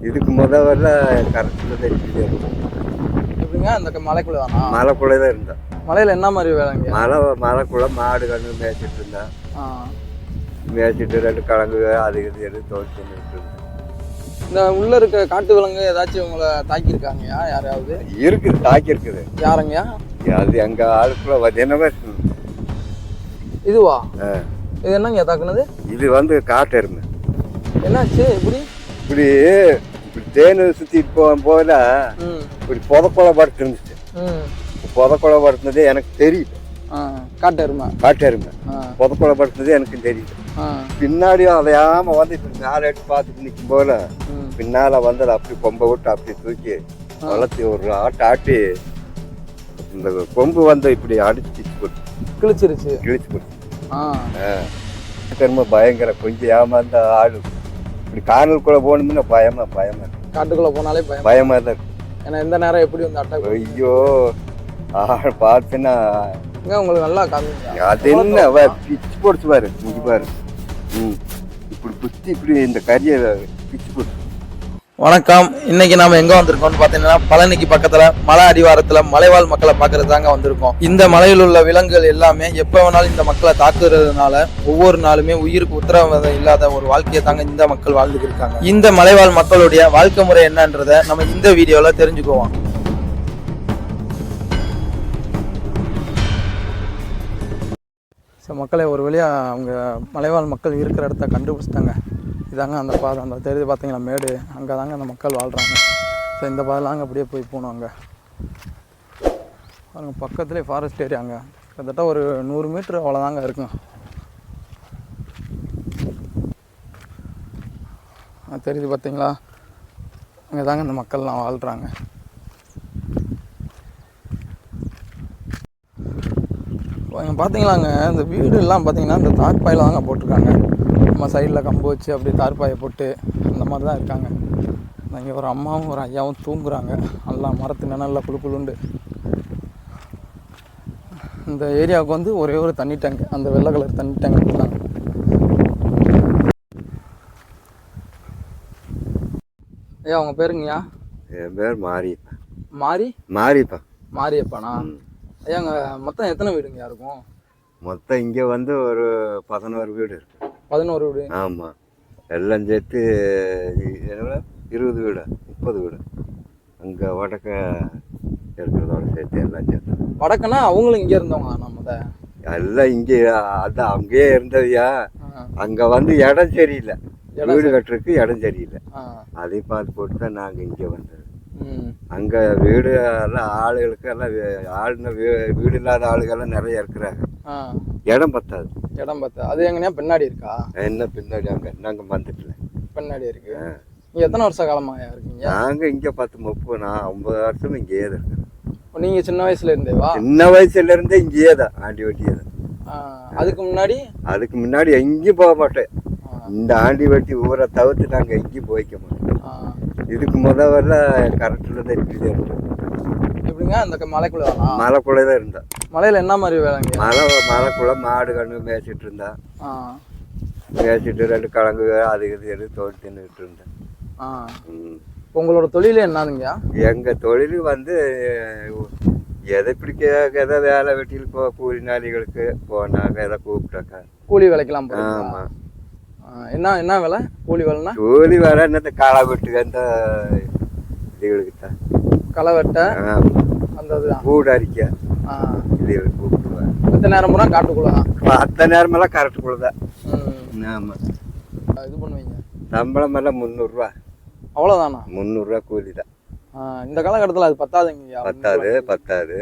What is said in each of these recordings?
இதுக்கு முதல்ல கரெக்டில் தான் இருக்கும். எப்படிங்க அந்த மலைக்குள்ள தானா? மலைக்குள்ளே தான் இருந்தேன். மலையில் என்ன மாதிரி வேலைங்க? மலைக்குள்ளே மாடு கன்று மேய்ச்சிட்டு இருந்தேன். மேய்ச்சிட்டு 2 கிழங்கு அது இது எடுத்து துவைச்சு இருந்தேன். இந்த உள்ள இருக்க காட்டு விலங்கு ஏதாச்சும் உங்களை தாக்கியிருக்காங்கயா யாராவது? இருக்குது, தாக்கி இருக்குது. யாருங்கயா? அது எங்க ஆளுக்குள்ள என்னவே இதுவா? இது என்னங்க தாக்குனது? இது வந்து காட்டெருமை. என்னாச்சு? இப்படி இப்படி தேனு சுத்திட்டு போல இப்படி புதக்கொலை படுத்து இருந்துச்சு. புதக்கொலை படுத்துனது எனக்கு தெரியல. காட்டெருமை புதக்கொலை படுத்துனது எனக்கு தெரியல. பின்னாடியும் அலையாம வந்து இப்படி மேலே எடுத்து பார்த்துட்டு நிற்கும் போல பின்னால வந்து அதை அப்படி கொம்பை விட்டு அப்படி தூக்கி வளர்த்தி ஒரு ஆட்டி இந்த கொம்பு வந்து இப்படி அடிச்சு கிழிச்சு போட்டு திரும்ப பயங்கர கொஞ்சம் ஏமாந்த ஆளு. இப்படி கானலுக்குள்ள போகணும்னா பயமா காட்டுக்குள்ள போனாலே பயமா தான் இருக்கும். ஏன்னா எந்த நேரம் எப்படி வந்து அட்டாக். ஐயோ ஆள் பார்த்தேன்னா உங்களுக்கு நல்லா காமிங்க. அது என்ன பிச்சு போடுச்சு பாரு, இங்க பாரு. இப்படி குத்தி இப்படி இந்த கறியை பிச்சு போட்டு. வணக்கம். இன்னைக்கு நாம எங்க வந்திருக்கோம்னு பாத்தீங்கன்னா பழனிக்கு பக்கத்துல மலை அடிவாரத்துல மலைவாழ் மக்களை பாக்குறது தாங்க வந்திருக்கோம். இந்த மலையில் உள்ள விலங்குகள் எல்லாமே எப்ப வேணாலும் இந்த மக்களை தாக்குறதுனால ஒவ்வொரு நாளுமே உயிருக்கு உத்தரவாதம் இல்லாத ஒரு வாழ்க்கையை தாங்க இந்த மக்கள் வாழ்ந்துட்டு இருக்காங்க. இந்த மலைவாழ் மக்களுடைய வாழ்க்கை முறை என்னன்றத நம்ம இந்த வீடியோல தெரிஞ்சுக்குவோம். மக்களை ஒரு வழியா அவங்க மலைவாழ் மக்கள் இருக்கிற இடத்த கண்டுபிடிச்சிட்டாங்க. இதாங்க அந்த பாதை, அந்த தெரியுது பார்த்தீங்களா மேடு, அங்கே தாங்க அந்த மக்கள் வாழ்கிறாங்க. ஸோ இந்த பாதைலாங்க அப்படியே போய் போகணும். அங்கே பாருங்க பக்கத்துலேயே ஃபாரஸ்ட் ஏரியாங்க, கிட்டத்தட்ட ஒரு 100 மீட்ரு அவ்வளோதாங்க இருக்கும். தெரியுது பார்த்தீங்களா, அங்கே தாங்க இந்த மக்கள்லாம் வாழ்கிறாங்க. பார்த்தீங்களாங்க இந்த வீடுலாம் பார்த்தீங்கன்னா இந்த தார்பாயில் தாங்க போட்டிருக்காங்க. நம்ம சைடில் கம்பு வச்சு அப்படியே தார்பாயை போட்டு அந்த மாதிரி தான் இருக்காங்க. இங்கே ஒரு அம்மாவும் ஒரு ஐயாவும் தூங்குறாங்க நல்லா மரத்து நிழல்ல குழுக்குழுண்டு. இந்த ஏரியாவுக்கு வந்து ஒரே ஒரு தண்ணி டேங்க், அந்த வெள்ளை கலர் தண்ணி டேங்க் தான். ஐயா அவங்க பேருங்கய்யா? என் பேர் மாரியப்பானா? ஐயா அங்கே மொத்தம் எத்தனை வீடுங்க இருக்கும்? மொத்தம் இங்கே வந்து ஒரு 11 வீடு இருக்கு. 11 வீடு? ஆமாம், எல்லாம் சேர்த்து 20 வீடு 30 வீடு. அங்கே வடக்க இருக்கிறதோட சேர்த்து எல்லாம் சேர்த்து. வடக்குன்னா அவங்களும் இங்கே இருந்தவங்க நம்ம எல்லாம் இங்கே, அதான் அங்கேயே இருந்தவையா. அங்கே வந்து இடம் சரியில்லை, வீடு கட்டுறதுக்கு இடம் சரியில்லை. அதையும் பார்த்து போட்டு தான் நாங்கள் இங்கே வந்தது. அங்கே வீடு எல்லாம் ஆளுகளுக்கு எல்லாம் வீடு இல்லாத ஆளுகள்லாம் நிறைய இருக்கிறாங்க. இடம் பத்தாது. அது எங்கனையா பின்னாடி இருக்கா? என்ன பின்னாடி? அங்கே நாங்கள் வந்துட்டல பின்னாடி இருக்கு. நீங்க எத்தனை வருஷ காலமாக இருக்கீங்க? நாங்கள் இங்கே 10 30 நான் 50 வருஷம் இங்கேயே தான் இருக்கிறேன். நீங்க சின்ன வயசுல இருந்தேவா? சின்ன வயசுல இருந்தே இங்கேயே தான், ஆண்டி வெட்டியே தான். அதுக்கு முன்னாடி எங்கேயும் போக மாட்டேன். இந்த ஆண்டி வெட்டி ஊரை தவிர்த்து நாங்கள் எங்கேயும் போய்க்க மாட்டோம். இதுக்கு முதல்ல கரெக்டில் தான் இருந்தேன். எப்படிங்க அந்த மலைக்குள்ள? மலைக்குள்ளே தான் இருந்தேன். மலையில் என்ன மாதிரி வேலைங்க? மலைக்குள்ள மாடு கன்று மேய்ச்சிட்டு இருந்தேன். மேய்ச்சிட்டு 2 கிழங்கு அது இது எடுத்து தோண்டி தின்னுட்டு இருந்தேன். உங்களோட தொழிலே என்னதுங்க? எங்கள் தொழில் வந்து எதை பிடிக்க எதை வேலை வெட்டியில் கூலி நாளிகளுக்கு போனாங்க, எதை கூப்பிட்டாக்கா கூலி வேலைக்கெல்லாம். ஆமாம். என்ன வேலை? கூலி வேலைன்னா கூலி வேலை என்னது களை வெட்டுக்கு அந்த இதுகளுக்கு தான். களை வெட்ட அந்த கூடு அரிக்க இதுகளுக்கு கூப்பிடுவேன். மற்ற நேரம் காட்டுக்குள்ள தான்? மற்ற நேரமெல்லாம் கரெக்டுக்குள்ள தான். ஆமாம். இது பண்ணுவீங்க? சம்பளம் எல்லாம் 300 ரூபா. அவ்வளோதானா? 300 ரூபா கூலி தான். இந்த காலகட்டத்தில் அது பத்தாதுங்க. பத்தாது.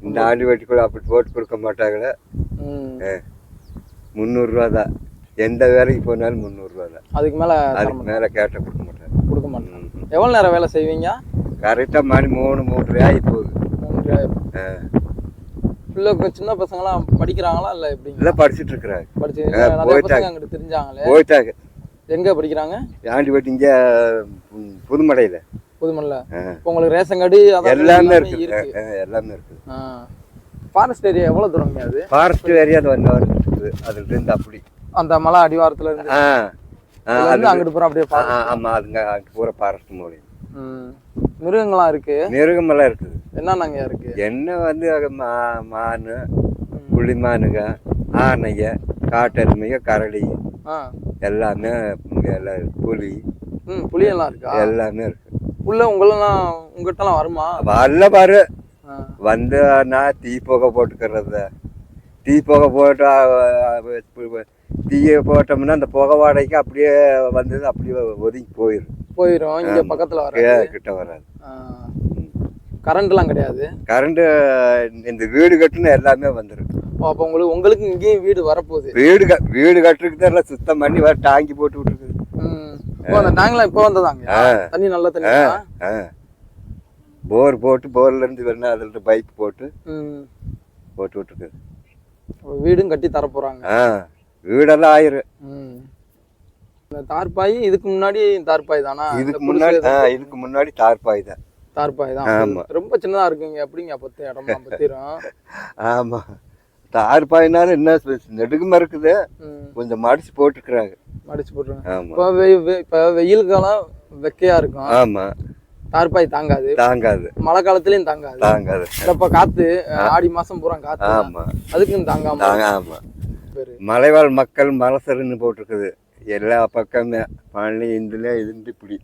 இந்த ஆண்டி வெட்டி கூட அப்படி போட்டு கொடுக்க மாட்டாங்களே. 300 ரூபா தான். எந்த வேலைக்கு போனாலும் 300 ரூபா தான். அதுக்கு மேலே கேட்ட கொடுக்க மாட்டேன். எவ்வளோ நேரம் வேலை செய்வீங்க? கரெக்டாக மணி 3 ஆகி போகுது. 3 சின்ன பசங்களாம் படிக்கிறாங்களா இல்லை எப்படி? இல்லை, படிச்சுட்டு இருக்கிறாங்க. போயிட்டாங்க. தெரிஞ்சாங்களே? போயிட்டாங்க. எங்கே படிக்கிறாங்க? ஆண்டி வெட்டி இங்கே புதுமலையில். உங்களுக்கு ரேஷன் கார்டு எல்லாமே இருக்குது. எல்லாமே இருக்குது. ஃபாரஸ்ட் ஏரியா எவ்வளோ தூரம்? அது ஃபாரஸ்ட் ஏரியா அது 1 ஹவர் இருக்குது. அதுல இருந்து அப்படி அந்த மலை அடிவாரத்துல இருந்து இதுல இருந்து அங்கிட்டு பூரா அப்படியே ஆமா அதுங்க அங்க பூரா ஃபாரஸ்ட் மூலியம். மிருகங்களாம் இருக்கு. மிருகமெல்லாம் இருக்குது. என்னென்னங்க இருக்கு? என்ன வந்து மான், புளிமானுங்க, ஆனைங்க, காட்டெருமைங்க, கரடி எல்லாமே எல்லாம் புலி. புலியெல்லாம் இருக்கா? எல்லாமே இருக்கு. உள்ள உங்ககிட்டலாம் வருமா? வரல பாரு. வந்து நான் தீ புகை போட்டுக்கிறது. தீ புகை போட்டு தீயை போட்டோம்னா அந்த புகை வாடகைக்கு அப்படியே வந்தது அப்படியே ஒதுங்கி போயிடும். இங்க பக்கத்துல கிட்ட வராது. கரண்ட்லாம் கிடையாது. கரண்ட் இந்த வீடு கட்டுன்னு எல்லாமே வந்துருக்கு. அப்ப உங்களுக்கு இங்கேயும் வீடு வரப்போகுது. வீடு கட்டுறதுக்கு எல்லாம் சுத்தம் பண்ணி வர டாங்கி போட்டு விட்டுருக்குது. அந்த டேங்க்லாம் இப்போ வந்ததாங்க. தண்ணி நல்ல தண்ணி. போர் போட்டு போர்ல இருந்து வரணும், அதுல இருந்து பைப் போட்டு விட்டுருக்குது. வீடும் கட்டி தர போறாங்க. வீடெல்லாம் ஆயிரும். இந்த தார்பாய் இதுக்கு முன்னாடி தார்பாய் தானா? இதுக்கு முன்னாடி தார்பாய் தான். தார்பாய் தான். ரொம்ப சின்னதா இருக்குங்க. எப்படிங்க இடம்லாம் பத்திரும்? ஆமா, தார்பாய்னாலும் என்ன நெடுகுமா இருக்குது. கொஞ்சம் மடிச்சு போட்டுக்கிறாங்க. மடிச்சு போட்டுருங்க. இப்ப வெயில் காலம் வெக்கையா இருக்கும். ஆமா, தார்பாய் தாங்காது. மழை காலத்துலயும் தாங்காது. இப்ப காத்து ஆடி மாசம் பூரா காத்து. ஆமா, அதுக்கும் தாங்காம. ஆமா, மலைவாழ் மக்கள் மலசருன்னு போட்டிருக்குது எல்லா பக்கமே. பழனி இந்துல இருந்து இப்படி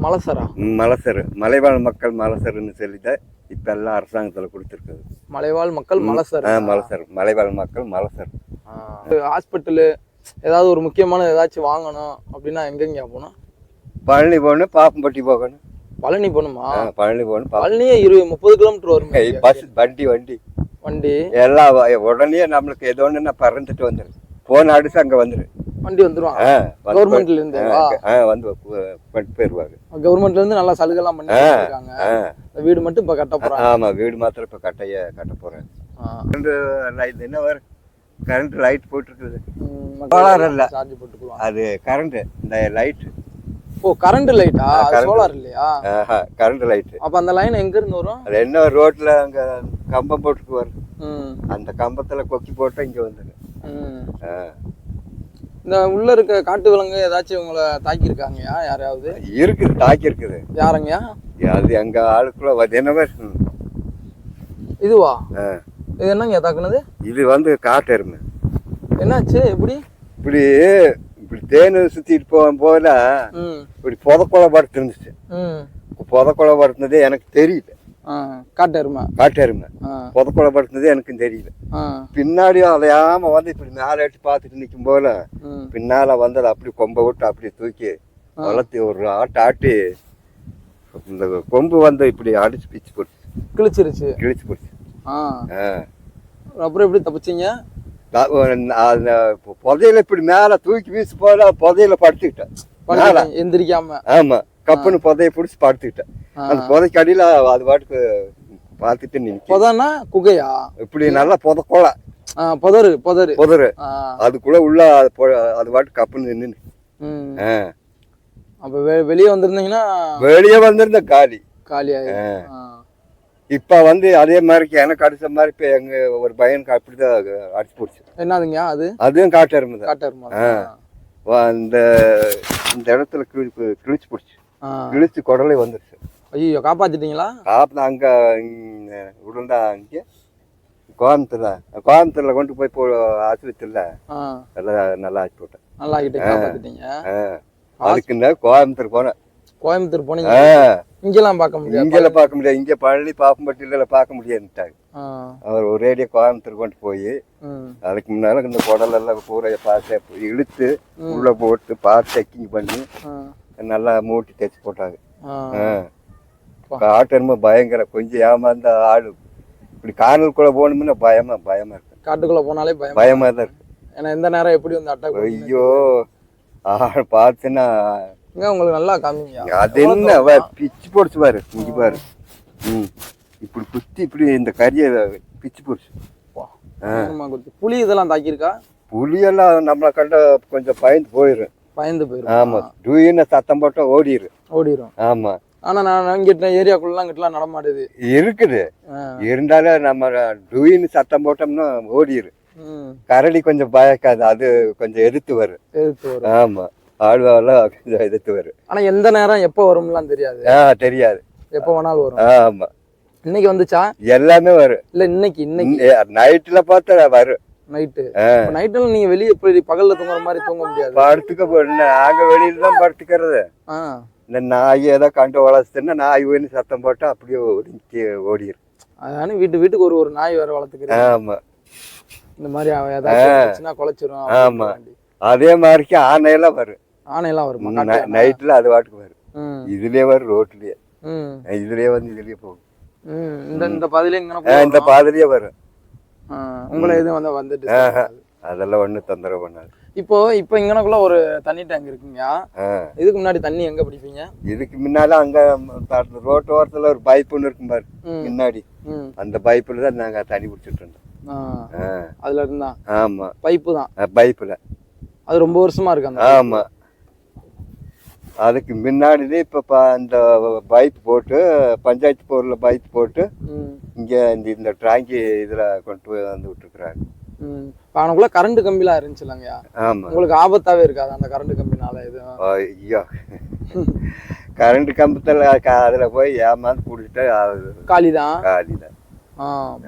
மலசரு மலைவாழ் மக்கள் மலசருன்னு சொல்லிதான் இப்ப எல்லாம் அரசாங்கத்துல கொடுத்துருக்குது. மலைவாழ் மக்கள் மலசர் மலைவாழ் மக்கள் மலசர். ஹாஸ்பிட்டலு ஏதாவது ஒரு முக்கியமான ஏதாச்சும் வாங்கணும் அப்படின்னா எங்கெங்க போகணும்? பழனி போகணும், பாப்பம்பட்டி போகணும். பழனி போகணுமா? பழனி போகணும். பழனியே 30 கிலோமீட்டர் வரும். பஸ் வண்டி எல்லாம் உடனே நம்மளுக்கு ஏதோ ஒண்ணு பறந்துட்டு வந்துரு. போன அடிச்சு அங்க வந்துரு. வண்டி வந்துருவாங்க. கவர்மெண்ட்ல இருந்து வந்து போயிருவாங்க. கவர்மெண்ட்ல இருந்து நல்லா சலுகை எல்லாம் பண்ணி இருக்காங்க. வீடு மட்டும் இப்ப கட்ட போறாங்க. ஆமா, வீடு மாத்திரம் இப்ப கட்ட போறேன். என்ன வர கரண்ட் லைட் போட்டுருக்குது. சார்ஜ் போட்டுக்குவாங்க. அது கரண்ட் இந்த லைட். ஓ, கரண்ட் லைட்டா? சோலார் இல்லையா? Current light. அப்ப அந்த லைன் எங்க இருந்து வரும்? அது என்ன ரோட்ல அங்க கம்பம் போட்டுக்குவாரு. அந்த கம்பத்துல கொக்கி போட்டா இங்க வந்துரு. இந்த உள்ள இருக்க காட்டு விலங்கு ஏதாச்சும் உங்களை தாக்கி இருக்காங்கயா? யாராவது இருக்குது, தாக்கி இருக்குது. யாருங்கயா? அது எங்க ஆளுக்குள்ள என்னவா இதுவா? இது என்னங்க தாக்குனது? இது வந்து காட்டெருமை. என்னாச்சு? இப்படி தேனு சுத்திட்டு போல இப்படி புதக்கொலை படுத்து இருந்துச்சு. புதக்கொலை படுத்துனதே எனக்கு தெரியல. காட்டெருமை புதக்கொலை படுத்துனதே எனக்கு தெரியல. பின்னாடியும் அலையாம வந்து இப்படி மேல எட்டி பார்த்துட்டு நிக்கும் போல பின்னால வந்து அதை அப்படி கொம்பை விட்டு அப்படி தூக்கி வளர்த்தி ஒரு ஆட்டி இந்த கொம்பு வந்து இப்படி அடிச்சு பிச்சு போட்டு கிழிச்சு போச்சு. அப்புறம் எப்படி தப்பிச்சிங்க? புதையில இப்படி மேல தூக்கி வீசி போல புதையில படுத்துக்கிட்டேன் எந்திரிக்காம. ஆமா, கப்புன்னு புதைய பிடிச்சி படுத்துக்கிட்டேன். அந்த புதைக்கு அடியில அது பாட்டுக்கு பார்த்துட்டு நின்னா குகையா இப்படி நல்லா புதக்கோல புதரு அதுக்குள்ள உள்ள அது பாட்டு கப்புன்னு நின்று. அப்ப வெளியே வந்திருந்தீங்கன்னா? வெளியே வந்திருந்த காலியா. இப்ப வந்து அதே மாதிரி எனக்கு அடிச்ச மாதிரி இப்ப எங்க ஒரு பையனுக்கு அப்படிதான் அடிச்சு போடுச்சு. என்னதுங்க அது? அதுவும் காட்டெருமை தான். இந்த இடத்துல கிழிச்சு போடுச்சு. கிழிச்சு குடலை வந்துருச்சு. ஐயோ, காப்பாத்திட்டீங்களா? அங்க உடண்டா இங்க கோயம்புத்தூர்ல கொண்டு போய் ஆஸ்பத்திரியில நல்லா ஆக்கி போட்டேன். நல்லா காப்பாத்திட்டீங்க. அதுக்குன்னு கோயம்புத்தூர் போனீங்க? இங்கெல்லாம் பார்க்க முடியாது. இங்க பழனி பாப்பம்பட்டியில பார்க்க முடியாதுட்டாங்க. அவர் ஒரேடியா கோயம்புத்தூர் கொண்டு போய் அதுக்கு முன்னால இந்த குடல் எல்லாம் பூரைய பார்த்து இழுத்து உள்ள போட்டு பார்த்து செக்கிங் பண்ணி நல்லா மூட்டி தைச்சு போட்டாங்க. காட்டெருமை பயங்கர. கொஞ்சம் ஏமாந்த ஆடு இப்படி கானலுக்குள்ள போகணும்னா பயமா இருக்கு. காட்டுக்குள்ள போனாலே பயமா தான் இருக்கு. ஏன்னா எந்த நேரம் எப்படி வந்து அட்டாக். ஐயோ, ஆடு பார்த்துன்னா உங்களுக்கு நல்லா காமிங்க. அது என்ன பிச்சு போடுச்சு பாரு, இங்க பாரு. இப்படி குத்தி இப்படி இந்த கறியை பிச்சு போடுச்சு. புலி இதெல்லாம் தாக்கியிருக்கா? புலியெல்லாம் நம்மளை கண்ட கொஞ்சம் பயந்து போயிடும். ஆமா, டூயின்னு சத்தம் போட்டா ஓடிரும். ஆமா, ஆனா நான் இங்கிட்ட ஏரியாக்குள்ள நடமாடுது இருக்குது. இருந்தாலும் நம்ம டூயின்னு சத்தம் போட்டோம்னா ஓடிரும். கரடி கொஞ்சம் பயக்காது, அது கொஞ்சம் எதிர்த்து வரும். ஆமா, ஆழ்வாலாம் எதிர்த்து வரும். ஆனா எந்த நேரம் எப்போ வரும்லாம் தெரியாது. தெரியாது, எப்போ வேணாலும் வரும். ஆமா. இன்னைக்கு வந்துச்சா? எல்லாமே வரும். இல்ல இன்னைக்கு நைட்ல பார்த்தா வரும். நைட்டு நைட்டுல நீங்க வெளியே எப்படி பகல்ல தூங்குற மாதிரி தூங்க முடியாது. படுத்துக்க நாங்க வெளியில தான் படுத்துக்கிறது. இந்த நாய் ஏதோ கண்டு வளர்த்துன்னா நாய் போயின்னு சத்தம் போட்டா அப்படியே ஓடிடும். அதானே வீட்டுக்கு ஒரு நாய் வேற வளர்த்துக்கிறேன். ஆமா, இந்த மாதிரி ஏதாச்சும் குலைச்சிரும். ஆமா, அதே மாதிரிக்கு ஆனையெல்லாம் வரும். ஆனையெல்லாம் வருமா? நைட்ல அது வாட்டுக்கு வரும். இதுலயே வரும், ரோட்லயே இதுலயே வந்து இதுலயே போகும். இந்த பாதையில இந்த பாதையிலேயே வரும். உங்களை எதுவும் வந்துட்டு அதெல்லாம் ஒண்ணு தொந்தரவு பண்ணாது. இப்போ இங்கனக்குள்ள ஒரு தண்ணி டேங்க் இருக்குங்க. இதுக்கு முன்னாடி தண்ணி எங்க பிடிப்பீங்க? இதுக்கு முன்னால அங்க ரோட்டு ஓரத்துல ஒரு பைப் ஒண்ணு இருக்கும் பாரு முன்னாடி, அந்த பைப்புல தான் நாங்க தண்ணி பிடிச்சிட்டு இருந்தோம். அதுல இருந்தா? ஆமா, பைப்பு தான். பைப்புல அது ரொம்ப வருஷமா இருக்கு. ஆமா, அதுக்கு முன்னாடிதான் இப்ப அந்த பைப் போட்டு பஞ்சாயத்து போர்ல பைப் போட்டு இங்க இந்த டாங்கி இதுல கொண்டு போய் வந்து விட்டுருக்குறாங்க. அவனுக்குள்ள கரண்ட் கம்பிலாம் இருந்துச்சுலங்க. ஆமா, உங்களுக்கு ஆபத்தாவே இருக்காது அந்த கரண்ட் கம்பினால? இது ஐயோ, கரண்ட் கம்பத்துல அதுல போய் ஏமாந்து குடிச்சிட்டா காலிதான்.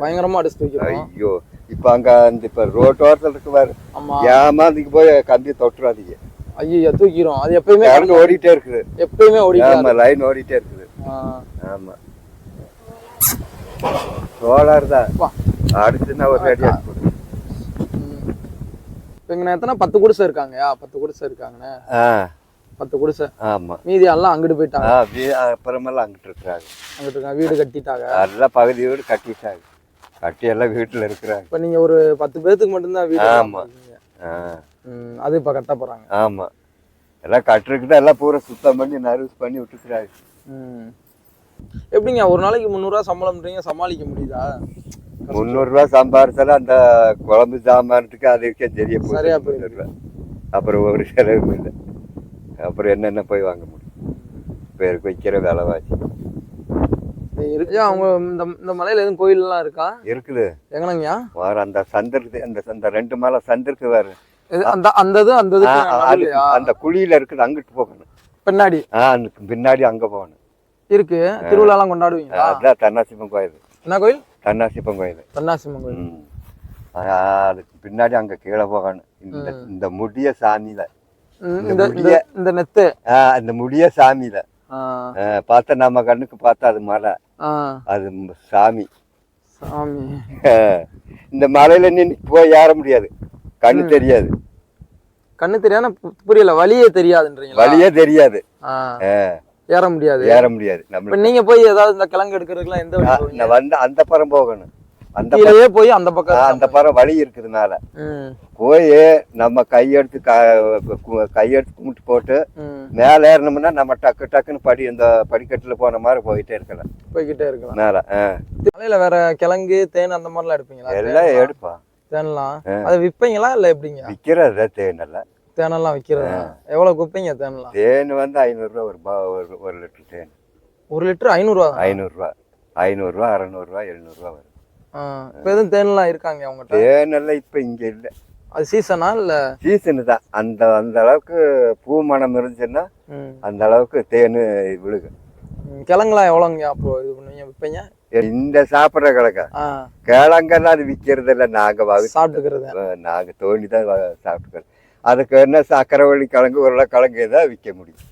பயங்கரமா அடிச்சு வைக்கிறோம். ஐயோ, இப்ப அங்க இப்ப ரோட்டோரத்துல இருக்கு பாரு, ஏமாந்துக்கு போய் கம்பியை தொட்டுறாதீங்க. ஐயோ, தூக்கிரும். அது எப்பயுமே கரண்ட் ஓடிட்டே இருக்குது. எப்பயுமே ஓடிட்டே. ஆமா, லைன் ஓடிட்டே இருக்குது. ஆமா, சோலார் தான் அடிச்சுன்னா ஒரு ரெடியா இருக்கு. இங்க எத்தனை 10 குடிசை இருக்காங்க? 10 குடிசை இருக்காங்கண்ணே. 10 குடிசை. ஆமா, மீதி எல்லாம் அங்கிட்டு போயிட்டாங்க. அப்புறமெல்லாம் அங்கிட்டு இருக்காங்க. அங்கிட்டு இருக்காங்க, வீடு கட்டிட்டாங்க. எல்லாம் பகுதி வீடு கட்டிட்டாங்க. கட்டி எல்லாம் வீட்டுல இருக்கிறாங்க. இப்ப நீங்க ஒரு 10 பேருக்கு மட்டும்தான் வீடு. ஆமா, அது இப்ப கட்ட போறாங்க. ஆமா, எல்லாம் கட்டுறதுக்கு எல்லாம் பூரா சுத்தம் பண்ணி நர்வஸ் பண்ணி விட்டுக்கிறாங்க. எப்படிங்க ஒரு நாளைக்கு 300 ரூபா சம்பளம்ன்றீங்க, சமாளிக்க முடியுதா? 300 ரூபா சம்பாரிச்சாலும் அந்த குழம்பு சாம்பாரத்துக்கு அதுக்கே தெரிய போகுது. அப்புறம் ஒரு செலவு இல்லை. அப்புறம் என்னென்ன போய் வாங்க முடியும்? பேருக்கு வைக்கிற விலைவாசி இருக்கு. அவங்க இந்த மலையில எதுவும் கோயில் எல்லாம் இருக்கா? இருக்குது. எங்கனங்கயா? வேற அந்த சந்திருக்கு, அந்த 2 மலை சந்திருக்கு வேற. அந்த குழியில இருக்குது, அங்கிட்டு போகணும். பின்னாடி பின்னாடி அங்க போகணும். இருக்கு. திருவிழா எல்லாம் கொண்டாடுவீங்க? அதான் தன்னாசிப்பன் கோயில். என்ன கோயில்? தன்னாசிப்பன் கோயில். தன்னாசிப்பன் கோயில். அதுக்கு பின்னாடி அங்க கீழே போகணும். இந்த முடிய சாமியில, இந்த நெத்து, இந்த முடிய சாமியில பார்த்தா நம்ம கண்ணுக்கு பார்த்தா அது மலை, அது சாமி. சாமி இந்த மலையில நின்று போய் ஏற முடியாது, கண்ணு தெரியாது. கண்ணு தெரியாது, புரியல. வழியே தெரியாதுன்றீங்க? வழியே தெரியாது, ஏற முடியாது. ஏற முடியாது. நம்ம நீங்க போய் ஏதாவது இந்த கிழங்கு எடுக்கிறதுக்குலாம் எந்த வழி? வந்து அந்த பரம் போகணும். அந்த போய் அந்த பக்கம் அந்த பரம் வழி இருக்குதுனால போய் நம்ம கையெடுத்து கும்பிட்டு போட்டு மேல ஏறணும்னா நம்ம டக்கு டக்குன்னு இந்த படிக்கட்டுல போன மாதிரி போயிட்டே இருக்கலாம் மேல. மலையில வேற கிழங்கு தேன் அந்த மாதிரிலாம் எடுப்பீங்களா? எல்லாம் எடுப்பா. தேனெல்லாம் அது விற்பீங்களா இல்ல எப்படிங்க? விக்கிறதா தேன் எல்லாம்? தேனெல்லாம் விக்கிறது. எவ்வளவு விற்பீங்க தேனெல்லாம்? தேன் வந்து 500 ரூபா ஒரு லிட்டர் தேன். 1 லிட்டர் 500 ரூபா? 500 ரூபா, 500 ரூபா, 600 ரூபா, 700 ரூபா வரும். இப்ப எதுவும் தேனெல்லாம் இருக்காங்க அவங்ககிட்ட? தேனெல்லாம் இப்ப இங்க இல்ல. அது சீசனா இல்ல? சீசனு தான். அந்த அளவுக்கு பூ மனம் இருந்துச்சுன்னா அந்த அளவுக்கு தேனு விழுகு. கிழங்குலாம் எவ்வளோங்க அப்போ இது பண்ணுவீங்க, விற்பீங்க? இந்த சாப்பிட்ற கிழங்க கிழங்கெல்லாம் அது விற்கிறது இல்லை, நாங்க சாப்பிட்டுக்கிறது. நாங்க தோண்டி தான் சாப்பிட்டுக்கிறது. அதுக்கு என்ன சக்கரவள்ளி கிழங்கு உருளைக்கிழங்கு தான் விற்க முடியும்.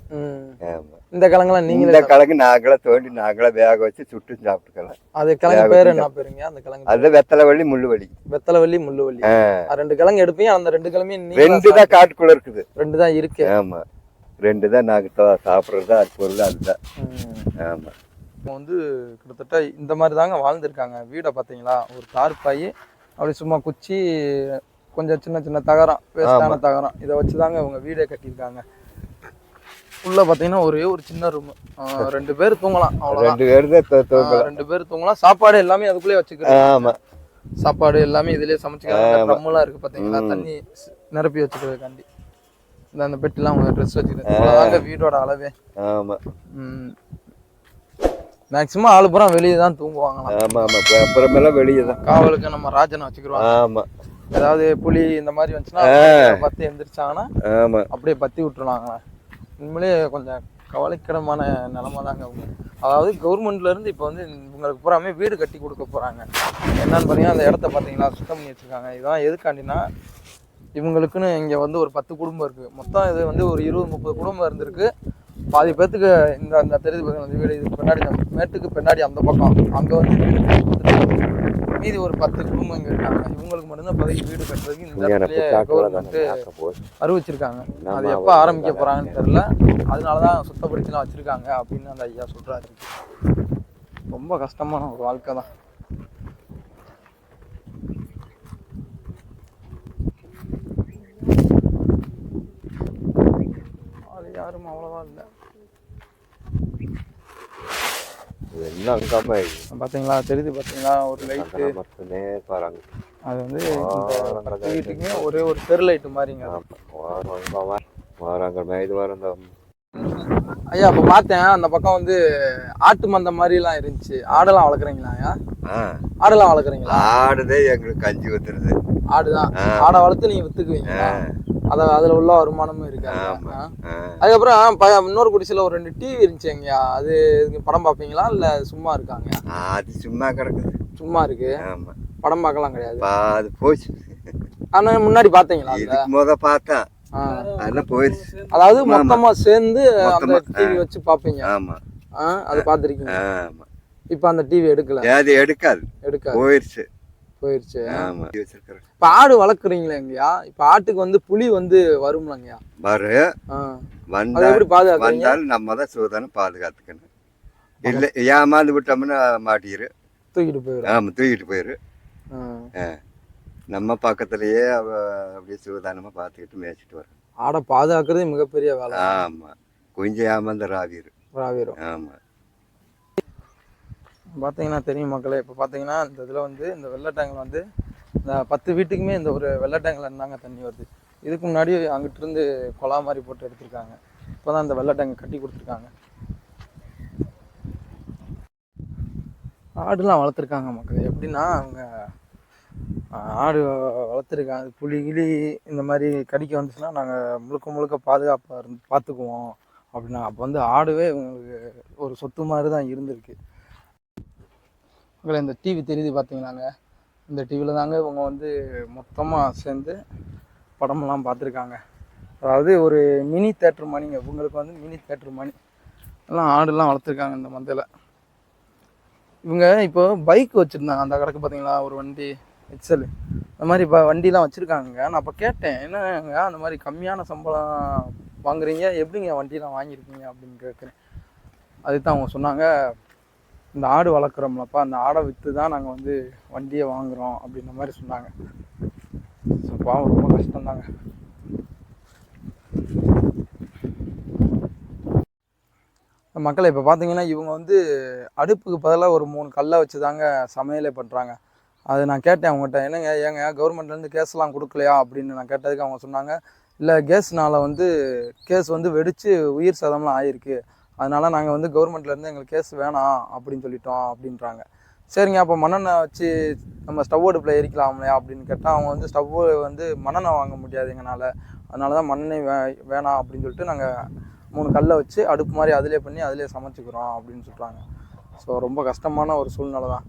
ஆமா, இந்த கிழங்குலாம் நீங்க? இந்த கிழங்கு நாங்களே தோண்டி நாங்களே வேக வச்சு சுட்டு சாப்பிட்டுக்கலாம். அது கிழங்கு பேர் என்ன பேருங்க அந்த கிழங்கு? அது வெத்தலைவள்ளி முள்ளுவள்ளி. வெத்தலைவள்ளி முள்ளுவள்ளி. 2 கிழங்கு எடுப்பீங்க. அந்த 2 கிழமையும் 2 தான் காட்டுக்குள்ள இருக்குது. 2 தான் இருக்கு. ஆமா, 2 தான் நாங்க சாப்பிட்றது தான். அது பொருள் அதுதான். ஆமா, வந்து கிட்டத்தட்ட இந்த மாதிரி தாங்க வாழ்ந்துருக்காங்க. வீடை பார்த்தீங்களா? ஒரு தார்பாய், அப்படி சும்மா குச்சி, கொஞ்சம் சின்ன சின்ன தகரம், வேஸ்டான தகரம், இதை வச்சு தாங்க இவங்க வீடே கட்டியிருக்காங்க. உள்ள பார்த்தீங்கன்னா ஒரே ஒரு சின்ன ரூம், 2 பேர் தூங்கலாம். அவ்வளோதான், 2 பேர் தூங்கலாம். சாப்பாடு எல்லாமே அதுக்குள்ளே வச்சுக்கிறோம். ஆமா, சாப்பாடு எல்லாமே இதுலேயே சமைச்சுக்கிறாங்க. ட்ரம்மெல்லாம் இருக்குது பார்த்தீங்களா, தண்ணி நிரப்பி வச்சுக்கிறதுக்காண்டி. அந்த பெட்டெல்லாம் ட்ரெஸ் வச்சுக்கிறது. வீடோட அளவே. ஆமா, மேக்ஸிமம் ஆளுப்புறம் வெளியே தான் தூங்குவாங்களாம். ஆமா ஆமா, அப்புறமேலாம் வெளியே தான். காவலுக்கு நம்ம ராஜனை வச்சுக்கிறோம். ஆமா, ஏதாவது புலி இந்த மாதிரி வந்துச்சுன்னா பத்தி எந்திரிச்சாங்கன்னா ஆமா அப்படியே பத்தி விட்டுருவாங்களே. உண்மையிலே கொஞ்சம் கவலைக்கிடமான நிலைமை தாங்க அவங்க. அதாவது கவர்மெண்ட்ல இருந்து இப்போ வந்து உங்களுக்கு பூராமே வீடு கட்டி கொடுக்க போறாங்க. என்னன்னு பார்த்தீங்கன்னா அந்த இடத்த பார்த்தீங்களா சுத்தம் பண்ணி வச்சிருக்காங்க. இதெல்லாம் எதுக்காண்டினா இவங்களுக்குன்னு இங்கே வந்து ஒரு 10 குடும்பம் இருக்குது. மொத்தம் இது வந்து ஒரு 20-30 குடும்பம் இருந்திருக்கு. பாதி பேர்த்துக்கு இந்த அந்த தெரிஞ்சு பார்த்தீங்கன்னா வீடு இதுக்கு பின்னாடி மேட்டுக்கு பின்னாடி அந்த பக்கம் அங்கே வந்து மீதி ஒரு 10 குடும்பம் இங்கே இருக்காங்க. இவங்களுக்கு மட்டும்தான் பதவி வீடு கட்டுறதுக்கு இந்த இடத்துலயே கவர்மெண்ட் அறிவிச்சிருக்காங்க. அது எப்போ ஆரம்பிக்க போகிறாங்கன்னு தெரியல. அதனால தான் சுத்தப்படுத்திலாம் வச்சுருக்காங்க அப்படின்னு அந்த ஐயா சொல்கிறாரு. ரொம்ப கஷ்டமான ஒரு வாழ்க்கை தான். அது யாரும் அவ்வளோவா இல்லை. பார்த்தீங்களா தெரியுது பார்த்தீங்களா ஒரு லைட்டு மட்டுமே பாருங்க. அது வந்து வீட்டுக்குமே ஒரே ஒரு தெரு லைட்டு மாதிரிங்க. ஐயா அப்போ பார்த்தேன் அந்த பக்கம் வந்து ஆட்டு மந்தம் மாதிரிலாம் இருந்துச்சு. ஆடெல்லாம் வளர்க்குறீங்களா ஐயா? ஆடெல்லாம் வளர்க்குறீங்களா? ஆடுதே எங்களுக்கு கஞ்சி ஊத்துறது. ஆடுதான். ஆடை வளர்த்து நீங்க வித்துக்குவீங்க. அதுல உள்ள வருமானமும் இருக்காது. அதுக்கப்புறம் இன்னொரு குடிசையில ஒரு 2 டிவி இருந்துச்சு ஐயா. அது படம் பார்ப்பீங்களா இல்ல சும்மா இருக்காங்க? அது சும்மா கிடக்குது. சும்மா இருக்கு. படம் பார்க்கலாம் கிடையாது. அது போச்சு. ஆனா முன்னாடி பாத்தீங்களா? முத பார்த்தேன். அதெல்லாம் போயிடுச்சு. அதாவது மொத்தமா சேர்ந்து அந்த டிவி வச்சு பாப்பீங்க. ஆமா. அது பாத்திருக்கீங்க. ஆமா. இப்ப அந்த டிவி எடுக்கல. அது எடுக்காது. போயிடுச்சு. போயிடுச்சு. ஆமா. இப்ப ஆடு வளர்க்குறீங்களா ஐயா? இப்ப ஆட்டுக்கு வந்து புலி வந்து வரும்லங்கய்யா? வரும். வந்தாலும் நம்ம தான் சூதானம் பாதுகாத்துக்கணும். இல்ல ஏமாந்து விட்டோம்னா மாட்டிரு. தூக்கிட்டு போயிரு. ஆமா தூக்கிட்டு போயிரு. நம்ம பக்கத்துலயே அப்படியே சூதானமா பார்த்துக்கிட்டு மேய்ச்சிட்டு வரோம். ஆடை பாதுகாக்கிறது மிகப்பெரிய வேலை. ஆமா கொஞ்சம் ஏமாந்த ராவிரும். ஆமா பார்த்தீங்கன்னா தெரியும் மக்களே. இப்போ பார்த்தீங்கன்னா இந்த இதில் வந்து இந்த வெள்ளை டேங்கில் வந்து இந்த 10 வீட்டுக்குமே இந்த ஒரு வெள்ளை டேங்கில் இருந்தாங்க தண்ணி வருது. இதுக்கு முன்னாடி அங்கிட்டு இருந்து குழா மாதிரி போட்டு எடுத்திருக்காங்க. இப்போ தான் இந்த வெள்ளை டேங்க் கட்டி கொடுத்துருக்காங்க. ஆடுலாம் வளர்த்துருக்காங்க மக்களே. எப்படின்னா அவங்க ஆடு வளர்த்துருக்காங்க. புலி கிளி இந்த மாதிரி கடிக்க வந்துச்சுன்னா நாங்கள் முழுக்க பாதுகாப்பாக பார்த்துக்குவோம் அப்படின்னா. அப்போ வந்து ஆடுவே இவங்களுக்கு ஒரு சொத்து மாதிரி தான் இருந்திருக்கு. இந்த டிவி தெரியுது பார்த்தீங்களாங்க. இந்த டிவியில் தாங்க இவங்க வந்து மொத்தமாக சேர்ந்து படமெல்லாம் பார்த்துருக்காங்க. அதாவது ஒரு மினி தேட்டர் மணிங்க. இவங்களுக்கு வந்து மினி தேட்டர் மணி எல்லாம் ஆடுலாம் வளர்த்துருக்காங்க இந்த மந்தையில். இவங்க இப்போ பைக் வச்சுருந்தாங்க. அந்த கடைக்கு பார்த்தீங்களா ஒரு வண்டி எக்ஸல் இந்த மாதிரி இப்போ வண்டிலாம் வச்சுருக்காங்க. நான் அப்போ கேட்டேன் என்னங்க அந்த மாதிரி கம்மியான சம்பளம் வாங்குறீங்க, எப்படிங்க வண்டிலாம் வாங்கியிருக்கீங்க அப்படின்னு கேட்குறேன். அதுதான் அவங்க சொன்னாங்க, இந்த ஆடு வளர்க்குறோம்லப்பா அந்த ஆடை விற்று தான் நாங்கள் வந்து வண்டியை வாங்குகிறோம் அப்படின்ற மாதிரி சொன்னாங்க. ஸோ பாவம் ரொம்ப கஷ்டம்தாங்க. மக்களை இப்போ பார்த்தீங்கன்னா இவங்க வந்து அடுப்புக்கு பதிலாக ஒரு 3 கல்லை வச்சு தாங்க சமையலே பண்ணுறாங்க. அது நான் கேட்டேன் அவங்ககிட்ட, ஏங்க கவர்மெண்ட்லேருந்து கேஸ்லாம் கொடுக்கலையா அப்படின்னு நான் கேட்டதுக்கு அவங்க சொன்னாங்க, இல்லை கேஸ்னால் வந்து கேஸ் வந்து வெடித்து உயிர் சேதம்லாம் ஆகிருக்கு, அதனால் நாங்கள் வந்து கவர்மெண்ட்லேருந்து எங்களுக்கு கேஸ் வேணாம் அப்படின்னு சொல்லிட்டோம் அப்படின்றாங்க. சரிங்க அப்போ மண்ணெண்ணெய் வச்சு நம்ம ஸ்டவ் அடுப்பில் எரிக்கலாம்லையா அப்படின்னு கேட்டால் அவங்க வந்து ஸ்டவ்வு வந்து மண்ணெண்ணெய் வாங்க முடியாது எங்களால், அதனால தான் மண்ணெண்ணெய் வேணாம் அப்படின்னு சொல்லிட்டு நாங்கள் 3 கல்லை வச்சு அடுப்பு மாதிரி அதிலே பண்ணி அதிலே சமைச்சிக்கிறோம் அப்படின்னு சொல்கிறாங்க. ஸோ ரொம்ப கஷ்டமான ஒரு சூழ்நிலை தான்.